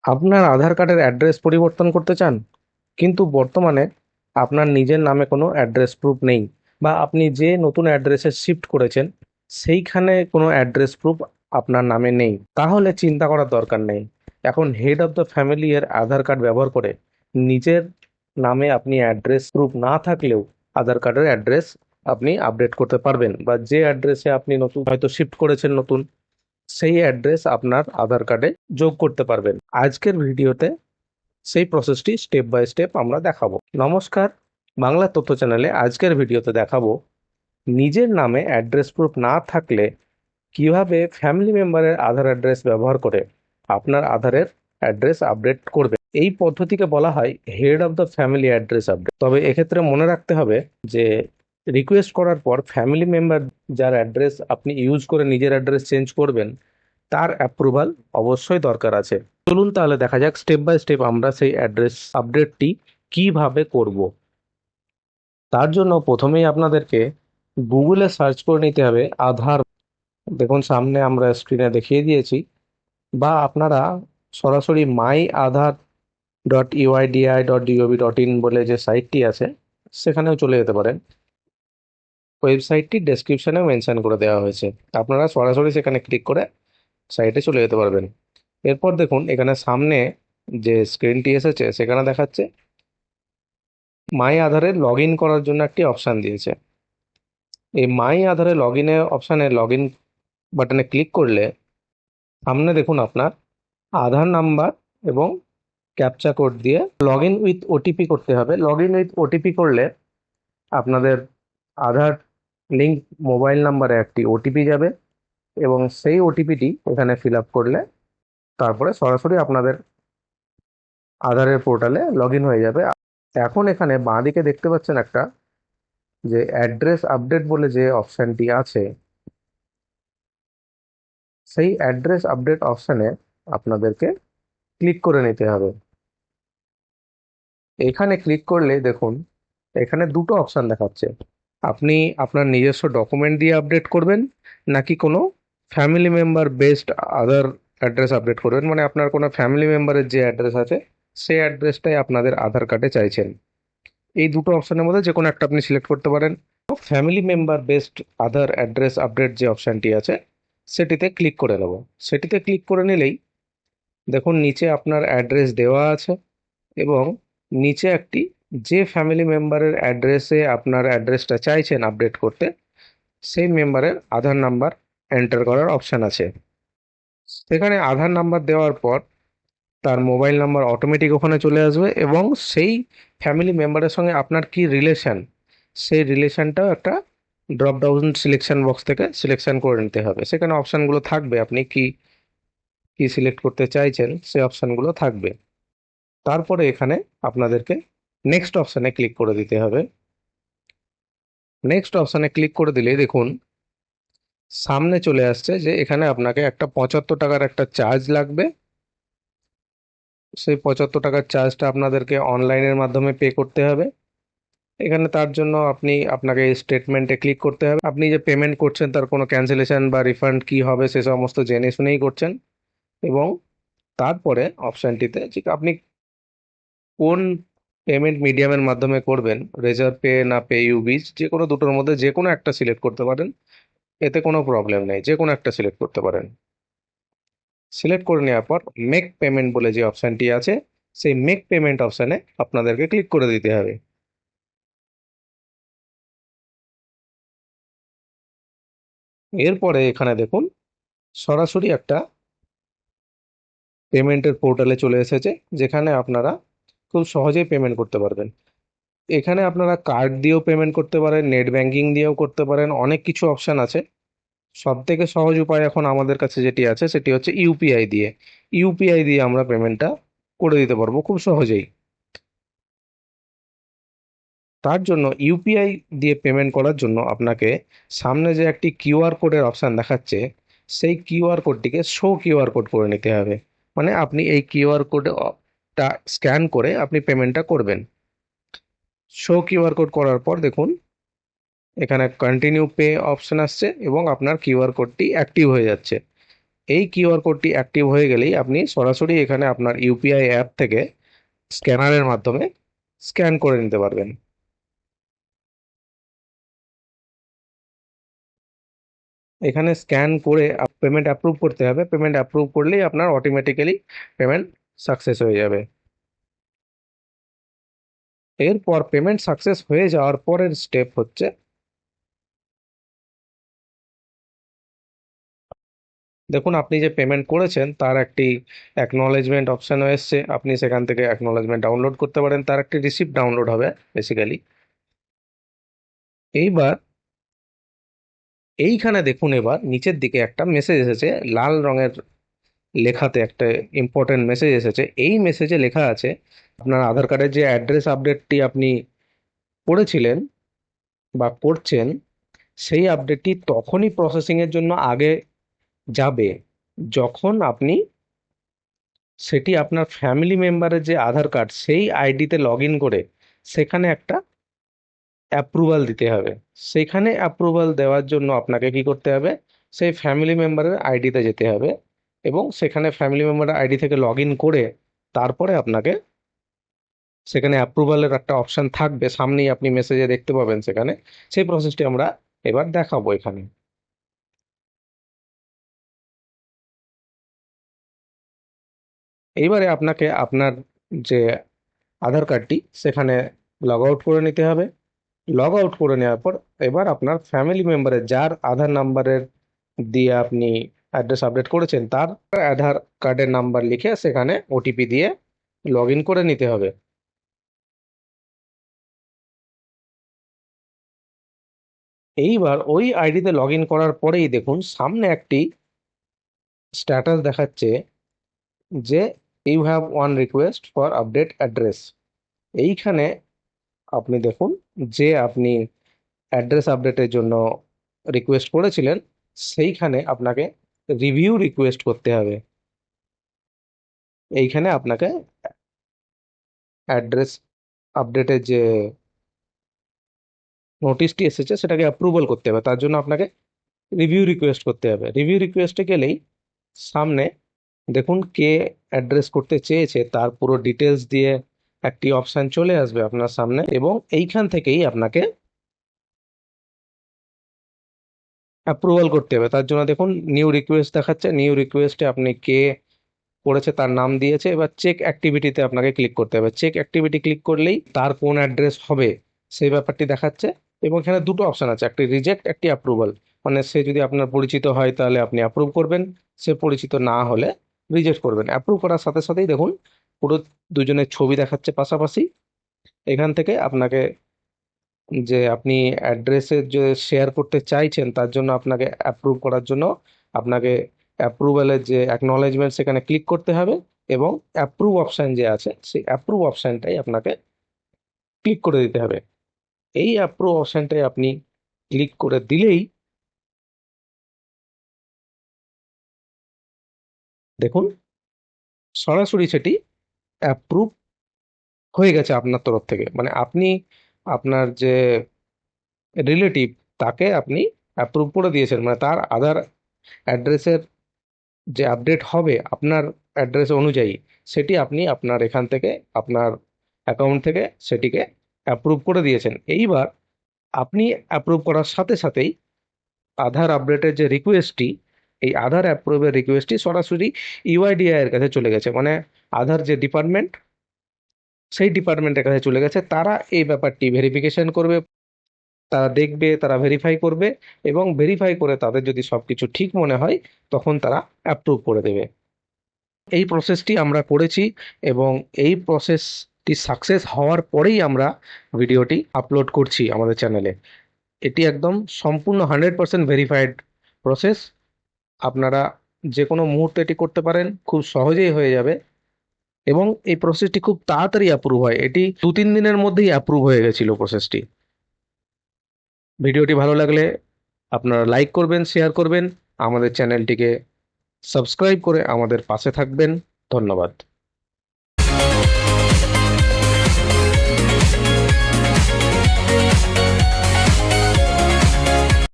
আপনার আধার কার্ডের অ্যাড্রেস পরিবর্তন করতে চান, কিন্তু বর্তমানে আপনার নিজের নামে কোনো অ্যাড্রেস প্রুফ নেই, বা আপনি যে নতুন অ্যাড্রেসে শিফট করেছেন সেইখানে কোনো অ্যাড্রেস প্রুফ আপনার নামে নেই, তাহলে চিন্তা করার দরকার নেই। এখন হেড অফ দ্য ফ্যামিলি এর আধার কার্ড ব্যবহার করে নিজের নামে আপনি অ্যাড্রেস প্রুফ না থাকলেও আধার কার্ডের অ্যাড্রেস আপনি আপডেট করতে পারবেন, বা যে অ্যাড্রেসে আপনি নতুন হয়তো শিফট করেছেন নতুন, সেই অ্যাড্রেস আপনার আধার কার্ডে যোগ করতে পারবেন। আজকের ভিডিওতে সেই প্রসেসটি স্টেপ বাই স্টেপ আমরা দেখাবো। নমস্কার, বাংলা তথ্য চ্যানেলে আজকের ভিডিওতে দেখাবো নিজের নামে অ্যাড্রেস প্রুফ না থাকলে কিভাবে ফ্যামিলি মেম্বারের আধার অ্যাড্রেস ব্যবহার করে আপনার আধারের অ্যাড্রেস আপডেট করবে। এই পদ্ধতিকে বলা হয় head of the family address update. তবে এক্ষেত্রে মনে রাখতে হবে যে রিকোয়েস্ট করার পর ফ্যামিলি মেম্বার যার অ্যাড্রেস আপনি ইউজ করে নিজের অ্যাড্রেস চেঞ্জ করবেন তার অ্যাপ্রুভাল অবশ্যই দরকার আছে। চলুন তাহলে দেখা যাক স্টেপ বাই স্টেপ আমরা সেই অ্যাড্রেস আপডেটটি কিভাবে করব। তার জন্য প্রথমেই আপনাদেরকে গুগলে সার্চ করে নিতে হবে আধার। দেখুন সামনে আমরা স্ক্রিনে দেখিয়ে দিয়েছি, বা আপনারা সরাসরি মাই আধার .uidi.gov.in বলে যে সাইটটি আছে সেখানেও চলে যেতে পারেন। ওয়েবসাইটটি ডেসক্রিপশনেও মেনশন করে দেওয়া হয়েছে, আপনারা সরাসরি সেখানে ক্লিক করে সাইটে চলে যেতে পারবেন। এরপর দেখুন এখানে সামনে যে স্ক্রিনটি এসেছে সেখানে দেখাচ্ছে মাই আধারে লগ ইন করার জন্য একটি অপশান দিয়েছে। এই মাই আধারে লগ ইনে অপশানে লগ ইন বাটনে ক্লিক করলে সামনে দেখুন আপনার আধার নাম্বার এবং ক্যাপচা কোড দিয়ে লগ ইন উইথ ওটিপি করতে হবে। লগ ইন উইথ ওটিপি করলে আপনাদের আধার লিঙ্ক মোবাইল নাম্বারে একটি ওটিপি যাবে, এবং সেই ওটিপিটি এখানে ফিল আপ করলে তারপরে সরাসরি আপনাদের আধারের পোর্টালে লগ ইন হয়ে যাবে। এখন এখানে বাঁদিকে দেখতে পাচ্ছেন একটা যে অ্যাড্রেস আপডেট বলে যে অপশানটি আছে, সেই অ্যাড্রেস আপডেট অপশানে আপনাদেরকে ক্লিক করে নিতে হবে। এখানে ক্লিক করলে দেখুন এখানে দুটো অপশান দেখাচ্ছে। আপনি আপনার নিজস্ব ডকুমেন্ট দিয়ে আপডেট করবেন, নাকি কোনো ফ্যামিলি মেম্বার বেসড আদার অ্যাড্রেস আপডেট করবেন, মানে আপনার কোনো ফ্যামিলি মেম্বারের যে অ্যাড্রেস আছে সেই অ্যাড্রেসটাই আপনাদের আধার কার্ডে চাইছেন। এই দুটো অপশনের মধ্যে যে কোনো একটা আপনি সিলেক্ট করতে পারেন। ফ্যামিলি মেম্বার বেসড আধার অ্যাড্রেস আপডেট যে অপশানটি আছে সেটিতে ক্লিক করে নেব। সেটিতে ক্লিক করে নিলেই দেখুন নিচে আপনার অ্যাড্রেস দেওয়া আছে, এবং নিচে একটি যে ফ্যামিলি মেম্বারের অ্যাড্রেসে আপনার অ্যাড্রেসটা চাইছেন আপডেট করতে সেই মেম্বারের আধার নাম্বার এন্টার করার অপশান আছে। সেখানে আধার নাম্বার দেওয়ার পর তার মোবাইল নাম্বার অটোমেটিক ওখানে চলে আসবে, এবং সেই ফ্যামিলি মেম্বারের সঙ্গে আপনার কি রিলেশন সেই রিলেশনটাও একটা ড্রপ ডাউন সিলেকশন বক্স থেকে সিলেকশন করে নিতে হবে। সেখানে অপশানগুলো থাকবে, আপনি কি কি সিলেক্ট করতে চাইছেন সেই অপশানগুলো থাকবে। তারপরে এখানে আপনাদেরকে নেক্সট অপশানে ক্লিক করে দিতে হবে। নেক্সট অপশানে ক্লিক করে দিলেই দেখুন সামনে চলে আসছে যে এখানে আপনাকে একটা 75 টাকার একটা চার্জ লাগবে। সেই 75 টাকার চার্জটা আপনাদেরকে অনলাইনের মাধ্যমে পে করতে হবে। এখানে তার জন্য আপনাকে স্টেটমেন্টে ক্লিক করতে হবে। আপনি যে পেমেন্ট করছেন তার কোনো ক্যান্সেলেশন বা রিফান্ড কি হবে সে সমস্ত জেনে শুনেই করছেন, এবং তারপরে অপশানটিতে যে আপনি কোন পেমেন্ট মিডিয়ামের মাধ্যমে করবেন, রেজার পে না পে ইউবিজ, যে কোনো দুটোর মধ্যে যে কোনো একটা সিলেক্ট করতে পারেন, এতে কোনো প্রবলেম নেই, যে কোনো একটা সিলেক্ট করতে পারেন। সিলেক্ট করে নেওয়ার পর মেক পেমেন্ট বলে যে অপশানটি আছে সেই মেক পেমেন্ট অপশানে আপনাদেরকে ক্লিক করে দিতে হবে। এরপরে এখানে দেখুন সরাসরি একটা পেমেন্টের পোর্টালে চলে এসেছে, যেখানে আপনারা খুব সহজেই পেমেন্ট করতে পারবেন। এখানে আপনারা কার্ড দিয়েও পেমেন্ট করতে পারেন, নেট ব্যাংকিং দিয়েও করতে পারেন, অনেক কিছু অপশান আছে। সব থেকে সহজ উপায় এখন আমাদের কাছে যেটি আছে সেটি হচ্ছে ইউপিআই দিয়ে। ইউপিআই দিয়ে আমরা পেমেন্টটা করে দিতে পারবো খুব সহজেই। তার জন্য ইউপিআই দিয়ে পেমেন্ট করার জন্য আপনাকে সামনে যে একটি কিউআর কোডের অপশান দেখাচ্ছে সেই কিউআর কোডটিকে শো কিউআর কোড করে নিতে হবে। মানে আপনি এই কিউআর কোডটা স্ক্যান করে আপনি পেমেন্টটা করবেন। শো কিউআর কোড করার পর দেখুন এখানে কন্টিনিউ পে অপশন আসছে, এবং আপনার কিউআর কোডটি অ্যাক্টিভ হয়ে যাচ্ছে। এই কিউআর কোডটি অ্যাক্টিভ হয়ে গেলেই আপনি সরাসরি এখানে আপনার ইউপিআই অ্যাপ থেকে স্ক্যানারের মাধ্যমে স্ক্যান করে নিতে পারবেন। এখানে স্ক্যান করে পেমেন্ট অ্যাপ্রুভ করতে হবে, পেমেন্ট অ্যাপ্রুভ করলেই আপনার অটোমেটিক্যালি পেমেন্ট সাকসেস হয়ে যাবে। এরপর পেমেন্ট সাকসেস হয়ে যাওয়ার পরের স্টেপ হচ্ছে, দেখুন আপনি যে পেমেন্ট করেছেন তার একটি অ্যাকনলেজমেন্ট অপশানও এসছে, আপনি সেখান থেকে অ্যাকনলেজমেন্ট ডাউনলোড করতে পারেন, তার একটি রিসিপ্ট ডাউনলোড হবে বেসিক্যালি। এইবার এইখানে দেখুন, এবার নিচের দিকে একটা মেসেজ এসেছে লাল রঙের লেখাতে, একটা ইম্পর্টেন্ট মেসেজ এসেছে। এই মেসেজে লেখা আছে আপনার আধার কার্ডের যে অ্যাড্রেস আপডেটটি আপনি করেছিলেন বা করছেন, সেই আপডেটটি তখনই প্রসেসিংয়ের জন্য আগে যাবে যখন আপনি সেটি আপনার ফ্যামিলি মেম্বারের যে আধার কার্ড সেই আইডিতে লগ ইন করে সেখানে একটা অ্যাপ্রুভাল দিতে হবে। সেখানে অ্যাপ্রুভাল দেওয়ার জন্য আপনাকে কি করতে হবে, সেই ফ্যামিলি মেম্বারের আইডিতে যেতে হবে এবং সেখানে ফ্যামিলি মেম্বারের আইডি থেকে লগ ইন করে তারপরে আপনাকে সেখানে অ্যাপ্রুভালের একটা অপশন থাকবে, সামনেই আপনি মেসেজে দেখতে পাবেন সেখানে। সেই প্রসেসটি আমরা এবার দেখাবো এখানে। এইবারে আপনাকে আপনার যে আধার কার্ডটি সেখানে লগ আউট করে নিতে হবে। লগ আউট করে নেওয়ার পর এবার আপনার ফ্যামিলি মেম্বারের যার আধার নাম্বারের দিয়ে আপনি অ্যাড্রেস আপডেট করেছেন তার আধার কার্ডের নাম্বার লিখে সেখানে ওটিপি দিয়ে লগ ইন করে নিতে হবে। এইবার ওই আইডিতে লগ ইন করার পরেই দেখুন সামনে একটি স্ট্যাটাস দেখাচ্ছে যে you have one request for update address. এইখানে আপনি দেখুন যে আপনি অ্যাড্রেস আপডেটের জন্য রিকোয়েস্ট করেছিলেন সেইখানে আপনাকে রিভিউ রিকোয়েস্ট করতে হবে। এইখানে আপনাকে অ্যাড্রেস আপডেটের যে নোটিশটি এসেছে সেটাকে অ্যাপ্রুভাল করতে হবে, তার জন্য আপনাকে রিভিউ রিকোয়েস্ট করতে হবে। রিভিউ রিকোয়েস্টে গেলেই সামনে দেখুন কে অ্যাড্রেস করতে চেয়েছে তার পুরো ডিটেলস দিয়ে একটি অপশান চলে আসবে আপনার সামনে এবং এইখান থেকেই আপনাকে অ্যাপ্রুভাল করতে হবে। তার জন্য দেখুন নিউ রিকোয়েস্ট দেখাচ্ছে, নিউ রিকোয়েস্টে আপনি কে করেছে তার নাম দিয়েছে। এবার চেক অ্যাক্টিভিটিতে আপনাকে ক্লিক করতে হবে। চেক অ্যাক্টিভিটি ক্লিক করলেই তার কোন অ্যাড্রেস হবে সেই ব্যাপারটি দেখাচ্ছে এবং এখানে দুটো অপশন আছে, একটি রিজেক্ট, একটি অ্যাপ্রুভাল। মানে সে যদি আপনার পরিচিত হয় তাহলে আপনি অ্যাপ্রুভ করবেন, সে পরিচিত না হলে রিজেক্ট করবেন। অ্যাপ্রুভ করার সাথে সাথেই দেখুন পুরো দুজনের ছবি দেখাচ্ছে পাশাপাশি। এখান থেকে আপনাকে যে আপনি অ্যাড্রেসের যে শেয়ার করতে চাইছেন তার জন্য আপনাকে অ্যাপ্রুভ করার জন্য আপনাকে অ্যাপ্রুভালের যে অ্যাকনলেজমেন্ট সেখানে ক্লিক করতে হবে এবং অ্যাপ্রুভ অপশান যে আছে সেই অ্যাপ্রুভ অপশানটাই আপনাকে ক্লিক করে দিতে হবে। এই অ্যাপ্রুভ অপশানটাই আপনি ক্লিক করে দিলেই দেখুন সরাসরি সেটি অ্যাপ্রুভ হয়ে গেছে আপনার তরফ থেকে। মানে আপনি আপনার যে রিলেটিভ তাকে আপনি অ্যাপ্রুভ করে দিয়েছেন, মানে তার আধার অ্যাড্রেসের যে আপডেট হবে আপনার অ্যাড্রেস অনুযায়ী সেটি আপনি আপনার এখান থেকে আপনার অ্যাকাউন্ট থেকে সেটিকে অ্যাপ্রুভ করে দিয়েছেন। এইবার আপনি অ্যাপ্রুভ করার সাথে সাথেই আধার আপডেটের যে রিকোয়েস্টটি, এই আধার অ্যাপ্রুভের রিকোয়েস্টটি সরাসরি ইউআইডিআই এর কাছে চলে গেছে, মানে আধার যে ডিপার্টমেন্ট সেই ডিপার্টমেন্টের কাছে চলে গেছে। তারা এই ব্যাপারটি ভেরিফিকেশন করবে, তারা দেখবে, তারা ভেরিফাই করবে এবং ভেরিফাই করে তাদের যদি সব কিছু ঠিক মনে হয় তখন তারা অ্যাপ্রুভ করে দেবে। এই প্রসেসটি আমরা করেছি এবং এই প্রসেসটি সাকসেস হওয়ার পরেই আমরা ভিডিওটি আপলোড করছি আমাদের চ্যানেলে। এটি একদম সম্পূর্ণ 100% ভেরিফাইড প্রসেস। আপনারা যে কোনো মুহূর্তে এটি করতে পারেন, খুব সহজেই হয়ে যাবে এবং এই প্রসেসটি খুব তাড়াতাড়ি অ্যাপ্রুভ হয়। এটি 2-3 দিনের মধ্যেই অ্যাপ্রুভ হয়ে গেছিল প্রসেসটি। ভিডিওটি ভালো লাগলে আপনারা লাইক করবেন, শেয়ার করবেন, আমাদের চ্যানেলটিকে সাবস্ক্রাইব করে আমাদের পাশে থাকবেন। ধন্যবাদ।